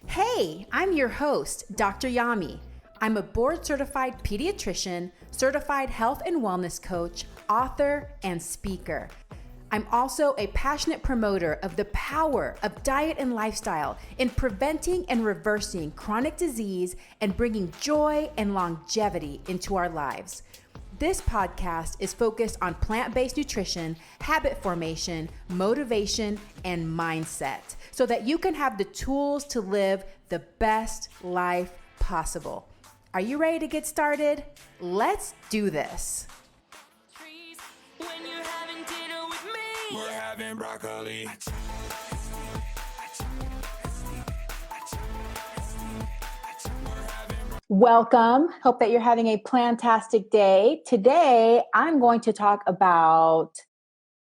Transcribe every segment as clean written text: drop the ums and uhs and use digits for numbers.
Hey, I'm your host, Dr. Yami. I'm a board-certified pediatrician, certified health and wellness coach, author, and speaker. I'm also a passionate promoter of the power of diet and lifestyle in preventing and reversing chronic disease and bringing joy and longevity into our lives. This podcast is focused on plant-based nutrition, habit formation, motivation, and mindset so that you can have the tools to live the best life possible. Are you ready to get started? Let's do this. When you're having dinner with me, we're having broccoli. Welcome. Hope that you're having a plantastic day. Today, I'm going to talk about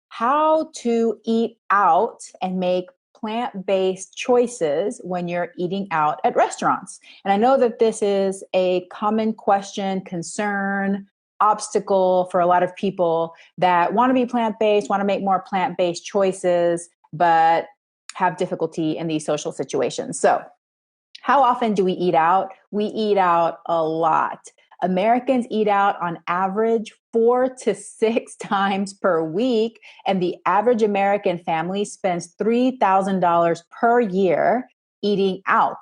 how to eat out and make plant-based choices when you're eating out at restaurants. And I know that this is a common question, concern, obstacle for a lot of people that want to be plant-based, want to make more plant-based choices, but have difficulty in these social situations. So, how often do we eat out? We eat out a lot. Americans eat out on average 4 to 6 times per week, and the average American family spends $3,000 per year eating out.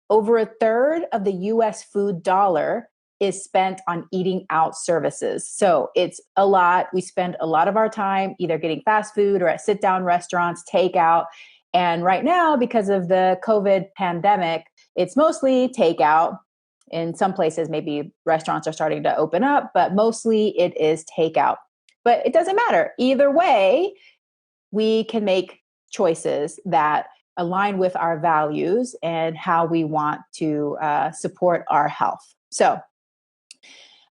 Over a third of the US food dollar is spent on eating out services. So it's a lot. We spend a lot of our time either getting fast food or at sit-down restaurants, takeout. And right now, because of the COVID pandemic, it's mostly takeout. In some places, maybe restaurants are starting to open up, but mostly it is takeout. But it doesn't matter. Either way, we can make choices that align with our values and how we want to support our health. So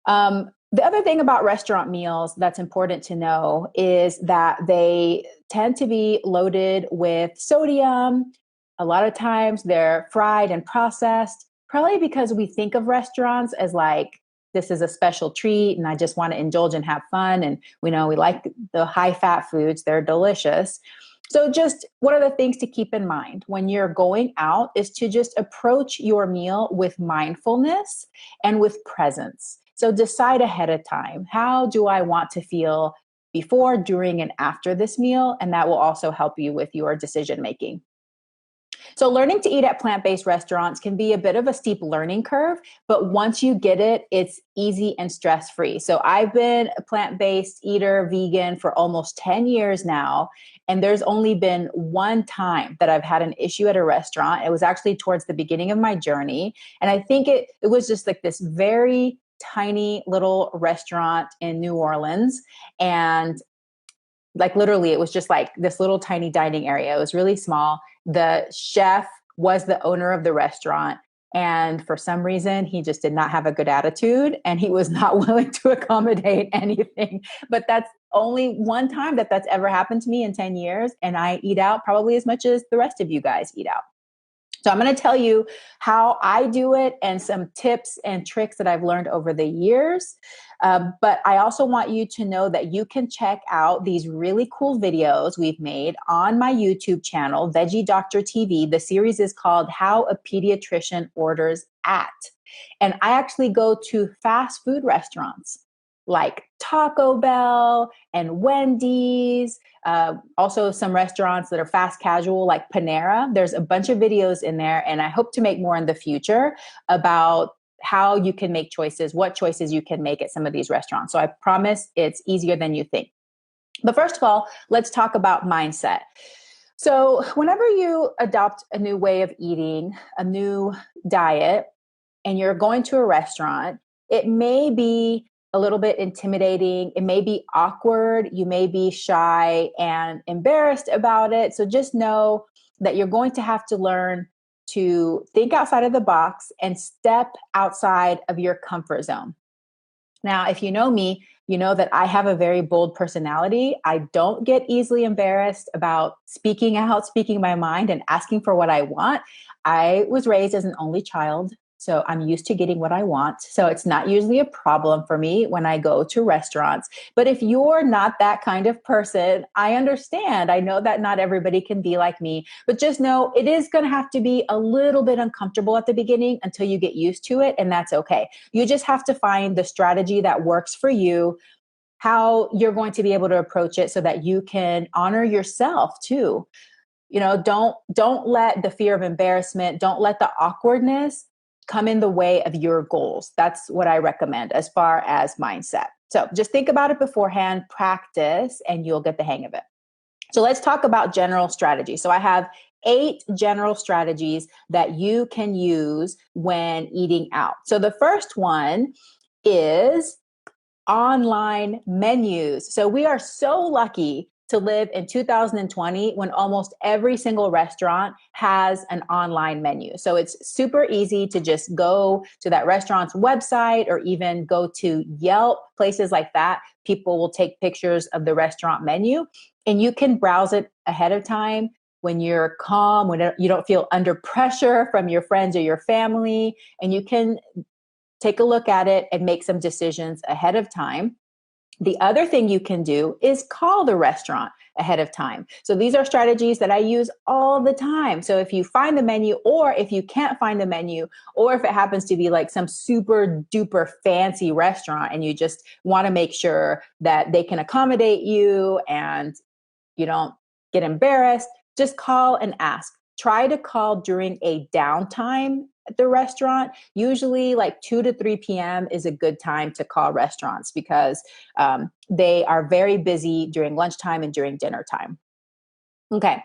the other thing about restaurant meals that's important to know is that they tend to be loaded with sodium. A lot of times they're fried and processed, probably because we think of restaurants as like, this is a special treat and I just want to indulge and have fun. And we know we like the high fat foods, they're delicious. So just what are the things to keep in mind when you're going out is to just approach your meal with mindfulness and with presence. So decide ahead of time, how do I want to feel before, during, and after this meal? And that will also help you with your decision making. So learning to eat at plant-based restaurants can be a bit of a steep learning curve, but once you get it, it's easy and stress-free. So I've been a plant-based eater, vegan for almost 10 years now, and there's only been one time that I've had an issue at a restaurant. It was actually towards the beginning of my journey, and I think it was just like this very tiny little restaurant in New Orleans, and like literally it was just like this little tiny dining area. It was really small. The chef was the owner of the restaurant, and for some reason he just did not have a good attitude and he was not willing to accommodate anything. But that's only one time that's ever happened to me in 10 years, and I eat out probably as much as the rest of you guys eat out. So I'm going to tell you how I do it and some tips and tricks that I've learned over the years. But I also want you to know that you can check out these really cool videos we've made on my YouTube channel, Veggie Doctor TV. The series is called How a Pediatrician Orders At. And I actually go to fast food restaurants like Taco Bell and Wendy's, also some restaurants that are fast casual like Panera. There's a bunch of videos in there, and I hope to make more in the future about how you can make choices, what choices you can make at some of these restaurants. So I promise it's easier than you think. But first of all, let's talk about mindset. So whenever you adopt a new way of eating, a new diet, and you're going to a restaurant, it may be a little bit intimidating. It may be awkward. You may be shy and embarrassed about it. So just know that you're going to have to learn to think outside of the box and step outside of your comfort zone. Now, if you know me, you know that I have a very bold personality. I don't get easily embarrassed about speaking out, speaking my mind, and asking for what I want. I was raised as an only child. So I'm used to getting what I want. So it's not usually a problem for me when I go to restaurants. But if you're not that kind of person, I understand. I know that not everybody can be like me, but just know it is going to have to be a little bit uncomfortable at the beginning until you get used to it. And that's okay. You just have to find the strategy that works for you, how you're going to be able to approach it so that you can honor yourself too. Don't let the fear of embarrassment, don't let the awkwardness come in the way of your goals. That's what I recommend as far as mindset. So just think about it beforehand, practice, and you'll get the hang of it. So let's talk about general strategies. So I have 8 general strategies that you can use when eating out. So the first one is online menus. So we are so lucky to live in 2020 when almost every single restaurant has an online menu. So it's super easy to just go to that restaurant's website or even go to Yelp, places like that. People will take pictures of the restaurant menu and you can browse it ahead of time when you're calm, when you don't feel under pressure from your friends or your family, and you can take a look at it and make some decisions ahead of time. The other thing you can do is call the restaurant ahead of time. So these are strategies that I use all the time. So if you find the menu, or if you can't find the menu, or if it happens to be like some super duper fancy restaurant and you just want to make sure that they can accommodate you and you don't get embarrassed, just call and ask. Try to call during a downtime at the restaurant. Usually like 2 to 3 p.m. is a good time to call restaurants because they are very busy during lunchtime and during dinner time. Okay.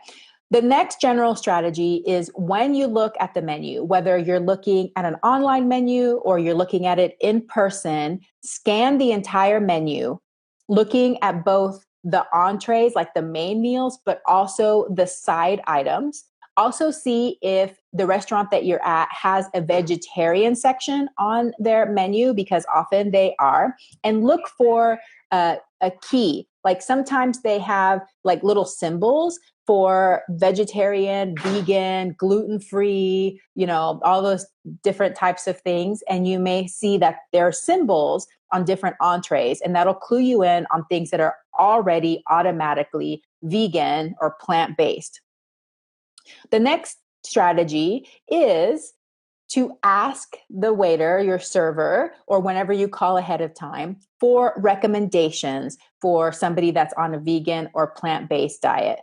The next general strategy is when you look at the menu, whether you're looking at an online menu or you're looking at it in person, scan the entire menu, looking at both the entrees, like the main meals, but also the side items. Also see if the restaurant that you're at has a vegetarian section on their menu, because often they are, and look for a key. Like sometimes they have like little symbols for vegetarian, vegan, gluten-free, all those different types of things. And you may see that there are symbols on different entrees, and that'll clue you in on things that are already automatically vegan or plant-based. The next strategy is to ask the waiter, your server, or whenever you call ahead of time for recommendations for somebody that's on a vegan or plant-based diet.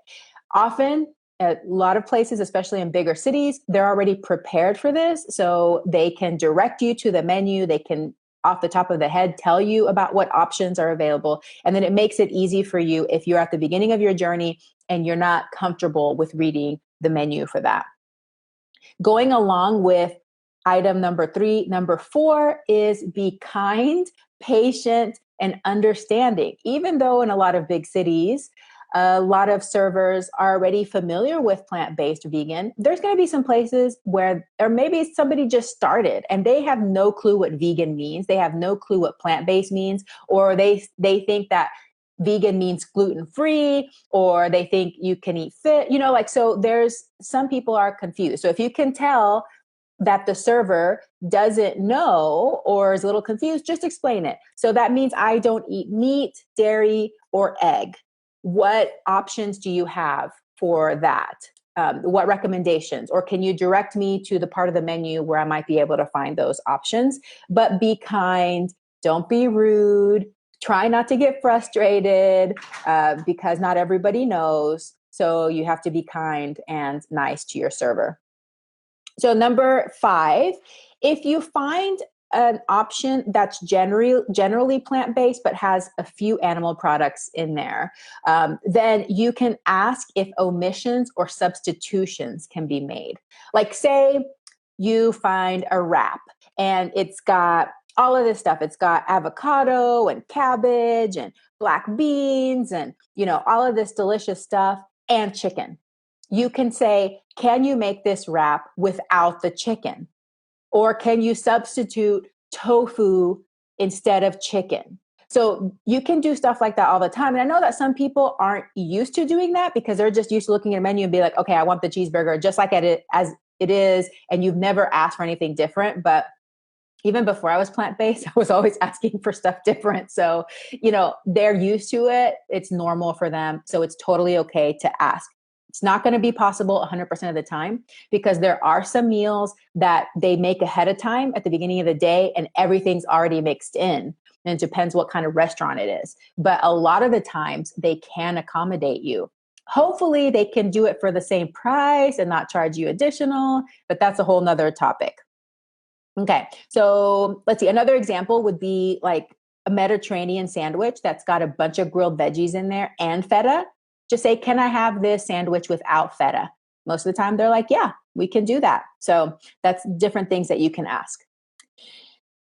Often, a lot of places, especially in bigger cities, they're already prepared for this. So they can direct you to the menu. They can, off the top of the head, tell you about what options are available. And then it makes it easy for you if you're at the beginning of your journey and you're not comfortable with reading the menu for that. Going along with item number 3, number 4 is be kind, patient, and understanding. Even though in a lot of big cities, a lot of servers are already familiar with plant-based vegan, there's going to be some places where, or maybe somebody just started and they have no clue what vegan means. They have no clue what plant-based means, or they think that vegan means gluten-free, or they think you can eat fit, so there's some people are confused. So if you can tell that the server doesn't know or is a little confused, just explain it. So that means I don't eat meat, dairy, or egg. What options do you have for that? What recommendations? Or can you direct me to the part of the menu where I might be able to find those options? But be kind, don't be rude. Try not to get frustrated because not everybody knows. So you have to be kind and nice to your server. So number 5, if you find an option that's generally plant-based but has a few animal products in there, then you can ask if omissions or substitutions can be made. Like say you find a wrap and it's got all of this stuff. It's got avocado and cabbage and black beans and, all of this delicious stuff and chicken. You can say, can you make this wrap without the chicken? Or can you substitute tofu instead of chicken? So you can do stuff like that all the time. And I know that some people aren't used to doing that because they're just used to looking at a menu and be like, okay, I want the cheeseburger just like it is, and you've never asked for anything different. But even before I was plant-based, I was always asking for stuff different. So, they're used to it. It's normal for them. So it's totally okay to ask. It's not going to be possible 100% of the time because there are some meals that they make ahead of time at the beginning of the day and everything's already mixed in. And it depends what kind of restaurant it is. But a lot of the times they can accommodate you. Hopefully they can do it for the same price and not charge you additional, but that's a whole nother topic. Okay, so let's see. Another example would be like a Mediterranean sandwich that's got a bunch of grilled veggies in there and feta. Just say, can I have this sandwich without feta? Most of the time they're like, yeah, we can do that. So that's different things that you can ask.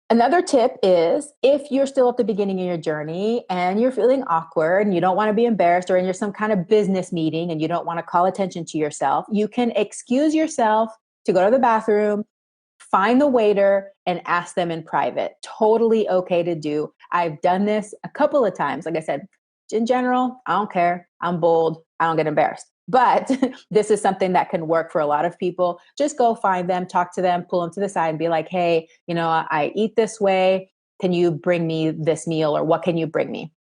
Another tip is if you're still at the beginning of your journey and you're feeling awkward and you don't want to be embarrassed, or you're some kind of business meeting and you don't want to call attention to yourself, you can excuse yourself to go to the bathroom, find the waiter and ask them in private. Totally okay to do. I've done this a couple of times. Like I said, in general, I don't care. I'm bold. I don't get embarrassed. But this is something that can work for a lot of people. Just go find them, talk to them, pull them to the side and be like, hey, I eat this way. Can you bring me this meal, or what can you bring me?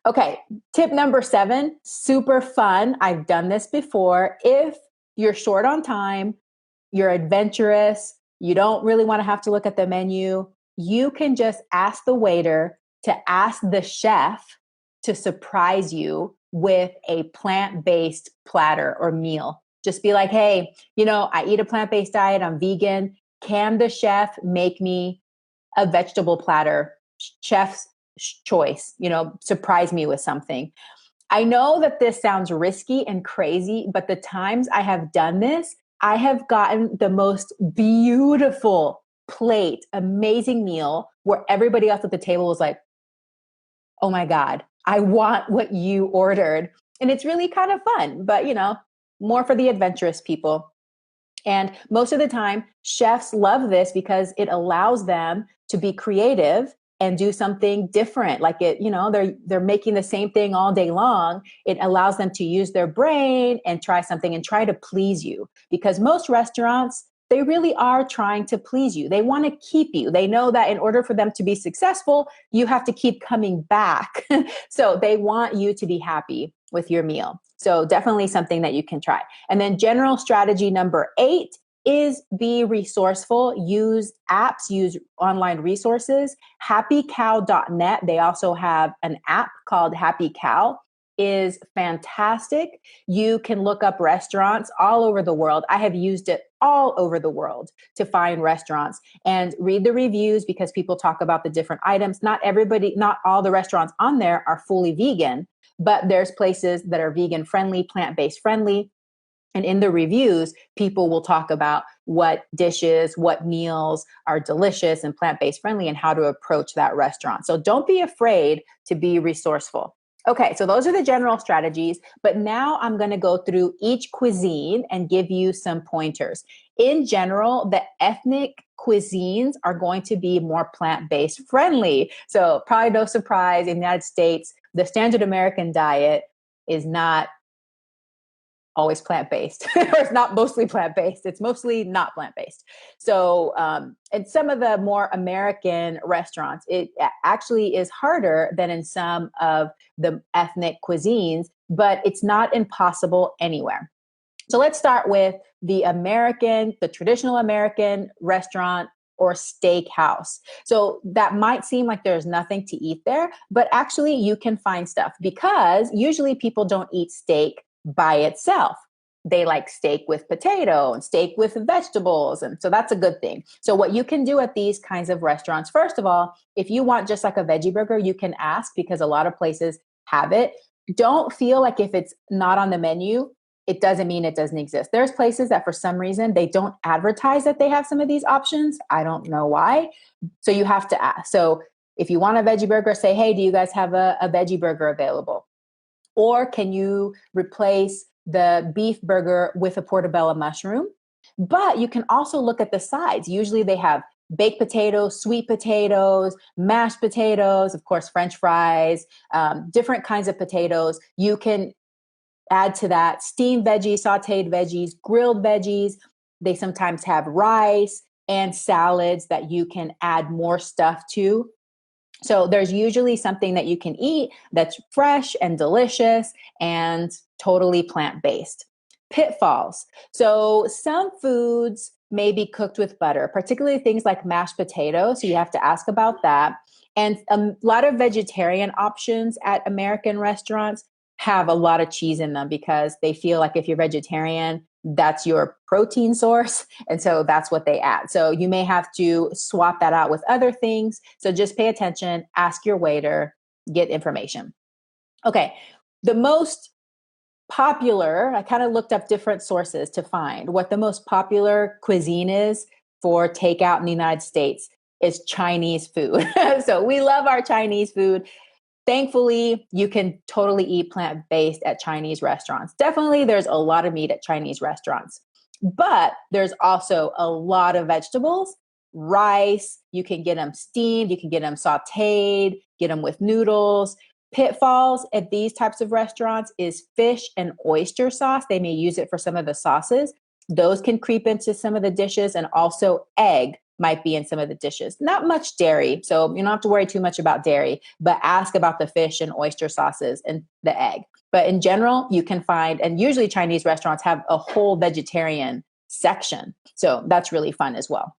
Okay, tip number 7, super fun. I've done this before. If you're short on time, you're adventurous, you don't really want to have to look at the menu, you can just ask the waiter to ask the chef to surprise you with a plant-based platter or meal. Just be like, hey, I eat a plant-based diet, I'm vegan. Can the chef make me a vegetable platter? Chef's choice, surprise me with something. I know that this sounds risky and crazy, but the times I have done this, I have gotten the most beautiful plate, amazing meal where everybody else at the table was like, oh my God, I want what you ordered. And it's really kind of fun, but more for the adventurous people. And most of the time, chefs love this because it allows them to be creative and do something different. Like they're making the same thing all day long. It allows them to use their brain and try something and try to please you. Because most restaurants, they really are trying to please you. They want to keep you. They know that in order for them to be successful, you have to keep coming back. So they want you to be happy with your meal. So definitely something that you can try. And then general strategy number 8 is be resourceful. Use apps, use online resources. happycow.net. They also have an app called Happy Cow. Is fantastic. You can look up restaurants all over the world. I have used it all over the world to find restaurants and read the reviews because people talk about the different items. Not all the restaurants on there are fully vegan, but there's places that are vegan friendly, plant-based friendly. And in the reviews, people will talk about what dishes, what meals are delicious and plant-based friendly and how to approach that restaurant. So don't be afraid to be resourceful. Okay, so those are the general strategies, but now I'm going to go through each cuisine and give you some pointers. In general, the ethnic cuisines are going to be more plant-based friendly. So probably no surprise, in the United States, the standard American diet is not always plant-based. It's not mostly plant-based. It's mostly not plant-based. So, in some of the more American restaurants, it actually is harder than in some of the ethnic cuisines, but it's not impossible anywhere. So let's start with the traditional American restaurant or steakhouse. So that might seem like there's nothing to eat there, but actually you can find stuff because usually people don't eat steak by itself. They like steak with potato and steak with vegetables. And so that's a good thing. So what you can do at these kinds of restaurants, first of all, if you want just like a veggie burger, you can ask because a lot of places have it. Don't feel like if it's not on the menu, it doesn't mean it doesn't exist. There's places that for some reason, they don't advertise that they have some of these options. I don't know why. So you have to ask. So if you want a veggie burger, say, hey, do you guys have a veggie burger available? Or can you replace the beef burger with a portobello mushroom? But you can also look at the sides. Usually they have baked potatoes, sweet potatoes, mashed potatoes, of course, French fries, different kinds of potatoes. You can Add to that steamed veggies, sauteed veggies, grilled veggies. They sometimes have rice and salads that you can add more stuff to. So there's usually something that you can eat that's fresh and delicious and totally plant-based. Pitfalls. So some foods may be cooked with butter, particularly things like mashed potatoes. So you have to ask about that. And a lot of vegetarian options at American restaurants have a lot of cheese in them because they feel like if you're vegetarian, that's your protein source. And so that's what they add. So you may have to swap that out with other things. So just pay attention, ask your waiter, get information. Okay. The most popular, I kind of looked up different sources to find what the most popular cuisine is for takeout in the United States is Chinese food. So we love our Chinese food. Thankfully, you can totally eat plant-based at Chinese restaurants. Definitely, there's a lot of meat at Chinese restaurants, but there's also a lot of vegetables, rice. You can get them steamed, you can get them sauteed, get them with noodles. Pitfalls at these types of restaurants is fish and oyster sauce. They may use it for some of the sauces. Those can creep into some of the dishes, and also egg might be in some of the dishes. Not much dairy, so you don't have to worry too much about dairy, but ask about the fish and oyster sauces and the egg. But in general, you can find, and usually Chinese restaurants have a whole vegetarian section. So that's really fun as well.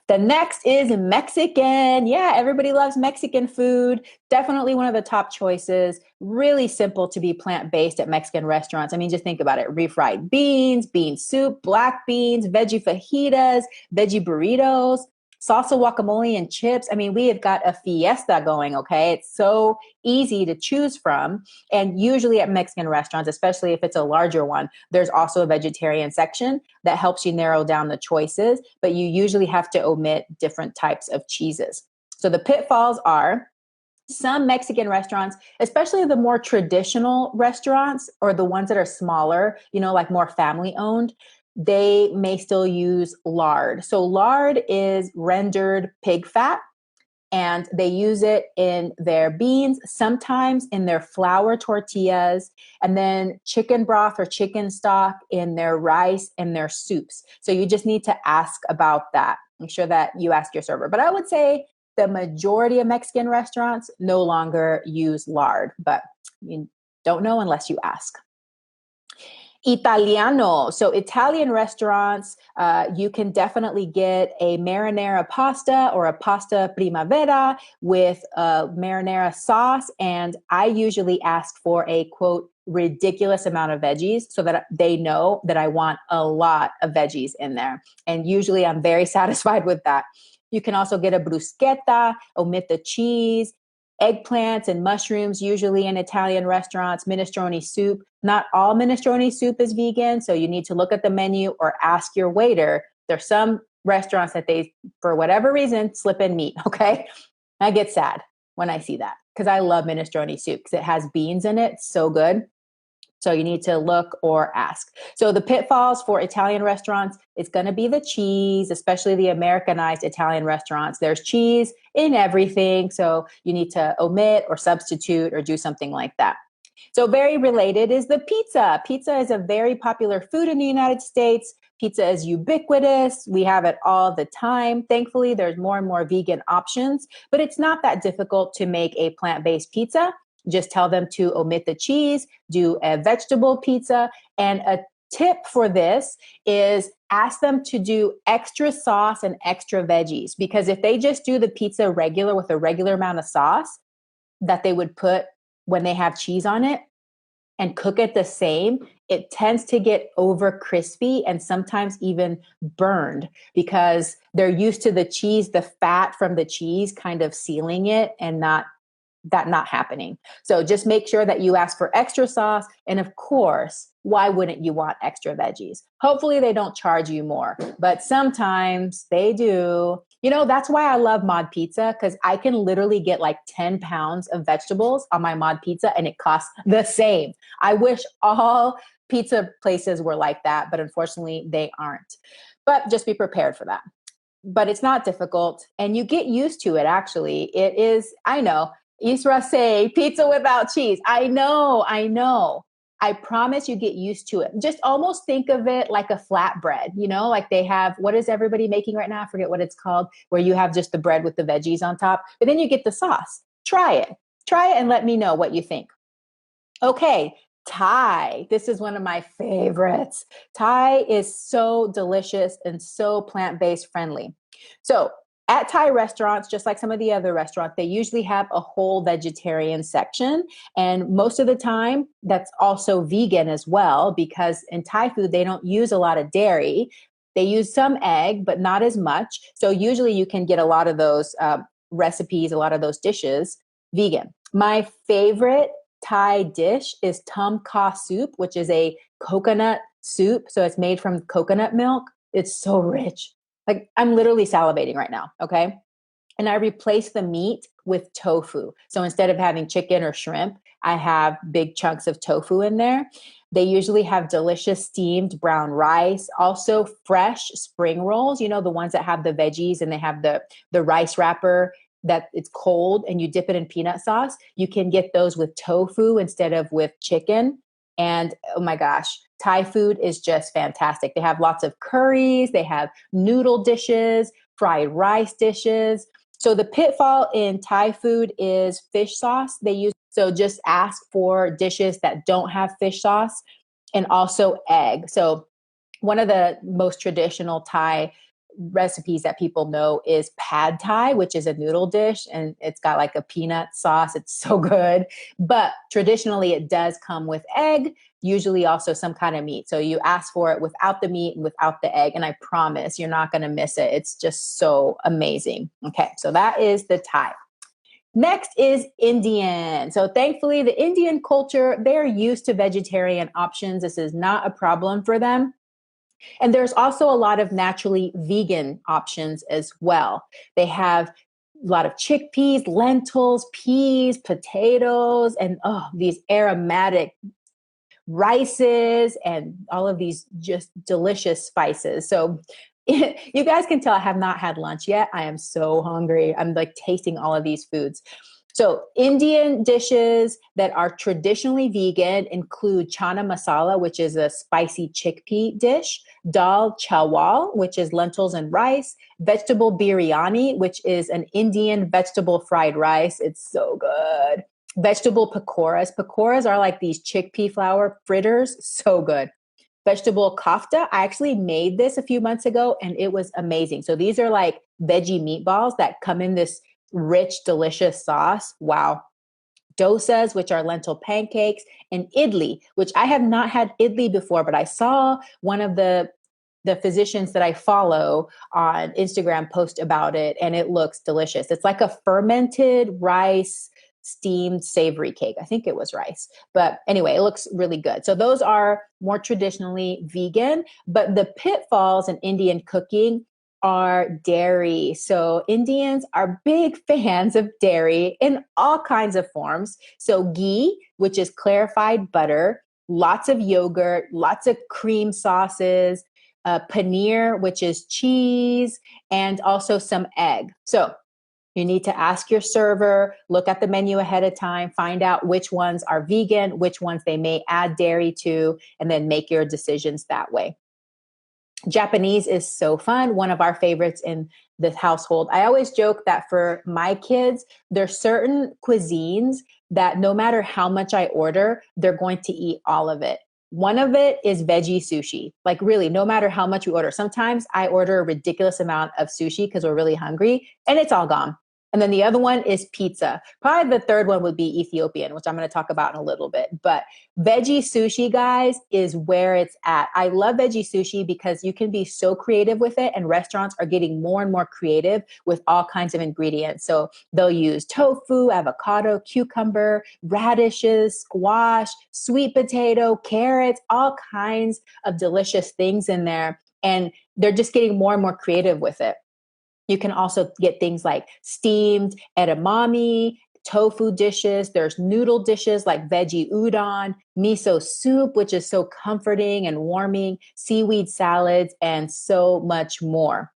The next is Mexican. Yeah, everybody loves Mexican food. Definitely one of the top choices. Really simple to be plant-based at Mexican restaurants. I mean, just think about it. Refried beans, bean soup, black beans, veggie fajitas, veggie burritos, salsa guacamole and chips. I mean, we have got a fiesta going, okay? It's so easy to choose from. And usually at Mexican restaurants, especially if it's a larger one, there's also a vegetarian section that helps you narrow down the choices, but you usually have to omit different types of cheeses. So the pitfalls are some Mexican restaurants, especially the more traditional restaurants or the ones that are smaller, like more family owned, they may still use lard. So lard is rendered pig fat, and they use it in their beans, sometimes in their flour tortillas, and then chicken broth or chicken stock in their rice and their soups. So you just need to ask about that. Make sure that you ask your server. But I would say the majority of Mexican restaurants no longer use lard, but you don't know unless you ask. Italiano. So Italian restaurants, you can definitely get a marinara pasta or a pasta primavera with a marinara sauce. And I usually ask for a, quote, ridiculous amount of veggies so that they know that I want a lot of veggies in there. And usually I'm very satisfied with that. You can also get a bruschetta, omit the cheese, eggplants and mushrooms, usually in Italian restaurants, minestrone soup. Not all minestrone soup is vegan, so you need to look at the menu or ask your waiter. There's some restaurants that they, for whatever reason, slip in meat, okay? I get sad when I see that because I love minestrone soup because it has beans in it. It's so good. So you need to look or ask. So the pitfalls for Italian restaurants, it's going to be the cheese, especially the Americanized Italian restaurants. There's cheese in everything. So you need to omit or substitute or do something like that. So very related is the pizza. Pizza is a very popular food in the United States. Pizza is ubiquitous. We have it all the time. Thankfully, there's more and more vegan options, but it's not that difficult to make a plant-based pizza. Just tell them to omit the cheese, do a vegetable pizza. And a tip for this is ask them to do extra sauce and extra veggies, because if they just do the pizza regular with a regular amount of sauce that they would put when they have cheese on it and cook it the same, it tends to get over crispy and sometimes even burned because they're used to the cheese, the fat from the cheese kind of sealing it and not happening. So just make sure that you ask for extra sauce. And of course, why wouldn't you want extra veggies? Hopefully they don't charge you more, but sometimes they do. That's why I love Mod Pizza, because I can literally get like 10 pounds of vegetables on my Mod Pizza and it costs the same. I wish all pizza places were like that, but unfortunately they aren't. But just be prepared for that. But it's not difficult and you get used to it. Actually, it is, I know, Isra say pizza without cheese. I know. I promise you get used to it. Just almost think of it like a flatbread, like they have, what is everybody making right now? I forget what it's called, where you have just the bread with the veggies on top, but then you get the sauce. Try it and let me know what you think. Okay. Thai. This is one of my favorites. Thai is so delicious and so plant-based friendly. So at Thai restaurants, just like some of the other restaurants, they usually have a whole vegetarian section. And most of the time, that's also vegan as well, because in Thai food, they don't use a lot of dairy. They use some egg, but not as much. So usually you can get a lot of those recipes, a lot of those dishes vegan. My favorite Thai dish is tom kha soup, which is a coconut soup. So it's made from coconut milk. It's so rich. Like I'm literally salivating right now. Okay. And I replace the meat with tofu. So instead of having chicken or shrimp, I have big chunks of tofu in there. They usually have delicious steamed brown rice, also fresh spring rolls, the ones that have the veggies and they have the rice wrapper that it's cold and you dip it in peanut sauce. You can get those with tofu instead of with chicken. And oh my gosh, Thai food is just fantastic. They have lots of curries, they have noodle dishes, fried rice dishes. So the pitfall in Thai food is fish sauce. So just ask for dishes that don't have fish sauce, and also egg. So one of the most traditional Thai recipes that people know is pad Thai, which is a noodle dish, and it's got like a peanut sauce. It's so good. But traditionally, it does come with egg, usually also some kind of meat. So you ask for it without the meat and without the egg, and I promise you're not going to miss it. It's just so amazing. Okay, so that is the Thai. Next is Indian. So thankfully, the Indian culture, they're used to vegetarian options. This is not a problem for them. And there's also a lot of naturally vegan options as well. They have a lot of chickpeas, lentils, peas, potatoes, and these aromatic rices and all of these just delicious spices. So you guys can tell I have not had lunch yet. I am so hungry. I'm like tasting all of these foods. So Indian dishes that are traditionally vegan include chana masala, which is a spicy chickpea dish, dal chawal, which is lentils and rice, vegetable biryani, which is an Indian vegetable fried rice. It's so good. Vegetable pakoras. Pakoras are like these chickpea flour fritters. So good. Vegetable kofta. I actually made this a few months ago and it was amazing. So these are like veggie meatballs that come in this rich, delicious sauce. Wow. Dosas, which are lentil pancakes, and idli, which I have not had idli before, but I saw one of the physicians that I follow on Instagram post about it, and it looks delicious. It's like a fermented rice steamed savory cake. I think it was rice, but anyway, it looks really good. So those are more traditionally vegan, but the pitfalls in Indian cooking are dairy. So Indians are big fans of dairy in all kinds of forms. So ghee, which is clarified butter, lots of yogurt, lots of cream sauces, paneer, which is cheese, and also some egg. So you need to ask your server, look at the menu ahead of time, find out which ones are vegan, which ones they may add dairy to, and then make your decisions that way. Japanese is so fun. One of our favorites in the household. I always joke that for my kids, there's certain cuisines that no matter how much I order, they're going to eat all of it. One of it is veggie sushi. Like really, no matter how much we order. Sometimes I order a ridiculous amount of sushi because we're really hungry and it's all gone. And then the other one is pizza. Probably the third one would be Ethiopian, which I'm going to talk about in a little bit. But veggie sushi, guys, is where it's at. I love veggie sushi because you can be so creative with it, and restaurants are getting more and more creative with all kinds of ingredients. So they'll use tofu, avocado, cucumber, radishes, squash, sweet potato, carrots, all kinds of delicious things in there. And they're just getting more and more creative with it. You can also get things like steamed edamame, tofu dishes. There's noodle dishes like veggie udon, miso soup, which is so comforting and warming, seaweed salads, and so much more.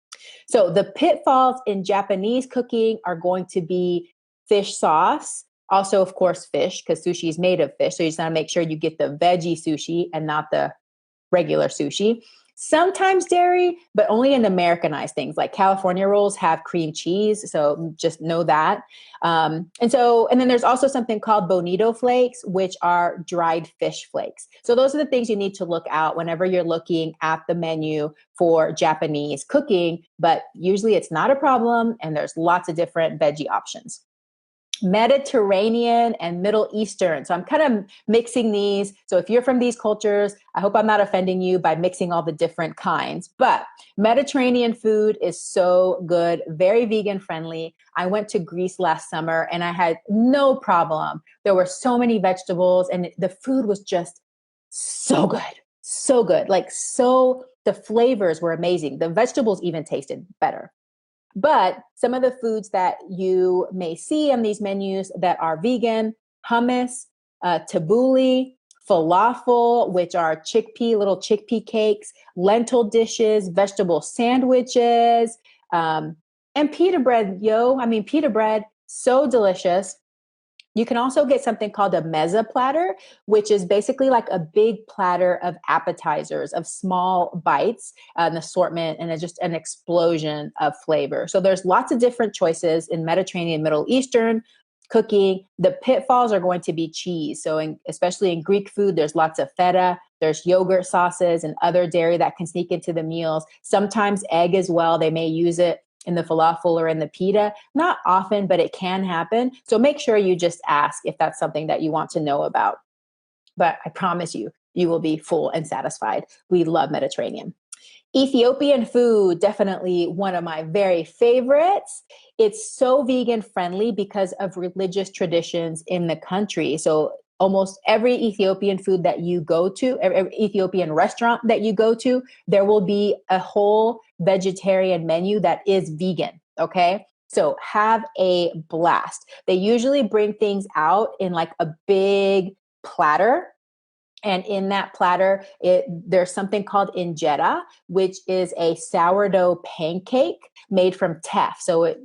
So the pitfalls in Japanese cooking are going to be fish sauce, Also, of course, fish, because sushi is made of fish. So you just want to make sure you get the veggie sushi and not the regular sushi. Sometimes dairy, but only in Americanized things like California rolls have cream cheese. So just know that. And then there's also something called bonito flakes, which are dried fish flakes. So those are the things you need to look out whenever you're looking at the menu for Japanese cooking, but usually it's not a problem. And there's lots of different veggie options. Mediterranean and Middle Eastern. So I'm kind of mixing these. So if you're from these cultures, I hope I'm not offending you by mixing all the different kinds. But Mediterranean food is so good, very vegan friendly. I went to Greece last summer and I had no problem. There were so many vegetables and the food was just so good. So good. The flavors were amazing. The vegetables even tasted better. But some of the foods that you may see on these menus that are vegan: hummus, tabbouleh, falafel, which are little chickpea cakes, lentil dishes, vegetable sandwiches, and pita bread, pita bread, so delicious. You can also get something called a mezza platter, which is basically like a big platter of appetizers, of small bites, an assortment, and just an explosion of flavor. So there's lots of different choices in Mediterranean, Middle Eastern cooking. The pitfalls are going to be cheese. So especially in Greek food, there's lots of feta, there's yogurt sauces and other dairy that can sneak into the meals. Sometimes egg as well. They may use it in the falafel or in the pita. Not often, but it can happen. So make sure you just ask if that's something that you want to know about. But I promise you, you will be full and satisfied. We love Mediterranean. Ethiopian food, definitely one of my very favorites. It's so vegan friendly because of religious traditions in the country. So almost every Ethiopian food that you go to, every Ethiopian restaurant that you go to, there will be a whole vegetarian menu that is vegan. Okay. So have a blast. They usually bring things out in like a big platter. And in that platter, there's something called injera, which is a sourdough pancake made from teff. So it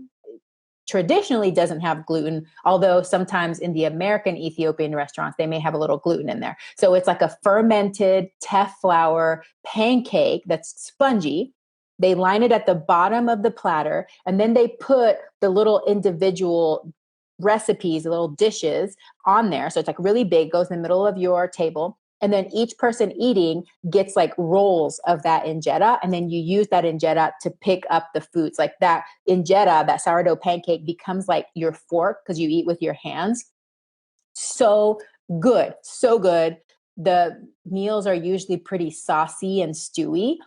traditionally doesn't have gluten, although sometimes in the American Ethiopian restaurants, they may have a little gluten in there. So it's like a fermented teff flour pancake that's spongy. They line it at the bottom of the platter, and then they put the little individual recipes, the little dishes on there. So it's like really big, goes in the middle of your table. And then each person eating gets like rolls of that injera. And then you use that injera to pick up the foods. Like that injera, that sourdough pancake becomes like your fork because you eat with your hands. So good. So good. The meals are usually pretty saucy and stewy,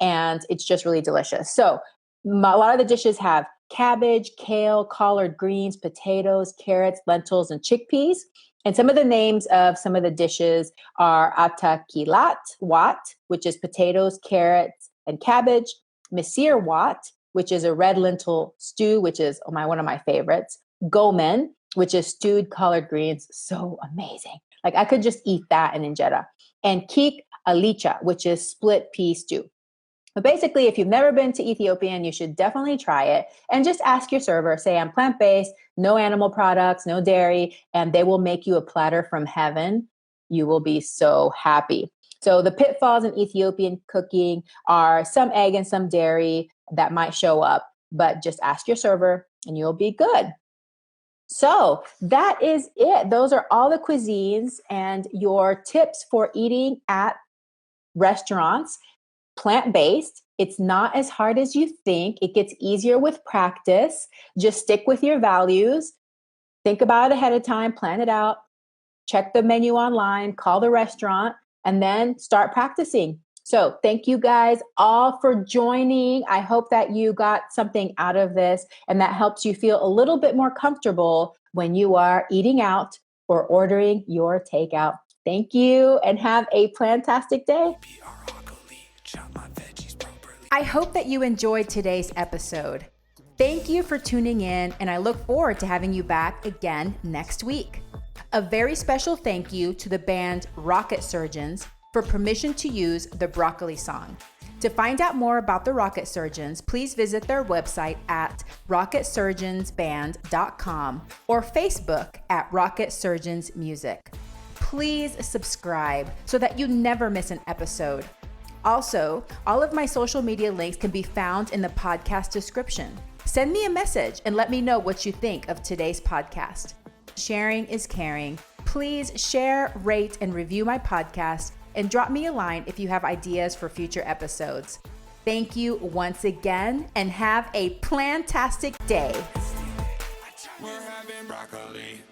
and it's just really delicious. So a lot of the dishes have cabbage, kale, collard greens, potatoes, carrots, lentils, and chickpeas. And some of the names of some of the dishes are atakilat wat, which is potatoes, carrots, and cabbage; misir wat, which is a red lentil stew, which is one of my favorites; gomen, which is stewed collard greens. So amazing. Like I could just eat that in injera. And kik alicha, which is split pea stew. But basically, if you've never been to Ethiopian, you should definitely try it and just ask your server, say, I'm plant-based, no animal products, no dairy, and they will make you a platter from heaven. You will be so happy. So the pitfalls in Ethiopian cooking are some egg and some dairy that might show up, but just ask your server and you'll be good. So that is it. Those are all the cuisines and your tips for eating at restaurants. Plant-based. It's not as hard as you think. It gets easier with practice. Just stick with your values. Think about it ahead of time, plan it out, check the menu online, call the restaurant, and then start practicing. So thank you guys all for joining. I hope that you got something out of this and that helps you feel a little bit more comfortable when you are eating out or ordering your takeout. Thank you and have a plantastic day. I hope that you enjoyed today's episode. Thank you for tuning in, and I look forward to having you back again next week. A very special thank you to the band Rocket Surgeons for permission to use the Broccoli song. To find out more about the Rocket Surgeons, please visit their website at rocketsurgeonsband.com or Facebook at Rocket Surgeons Music. Please subscribe so that you never miss an episode. Also, all of my social media links can be found in the podcast description. Send me a message and let me know what you think of today's podcast. Sharing is caring. Please share, rate, and review my podcast, and drop me a line if you have ideas for future episodes. Thank you once again, and have a plantastic day. We're having broccoli.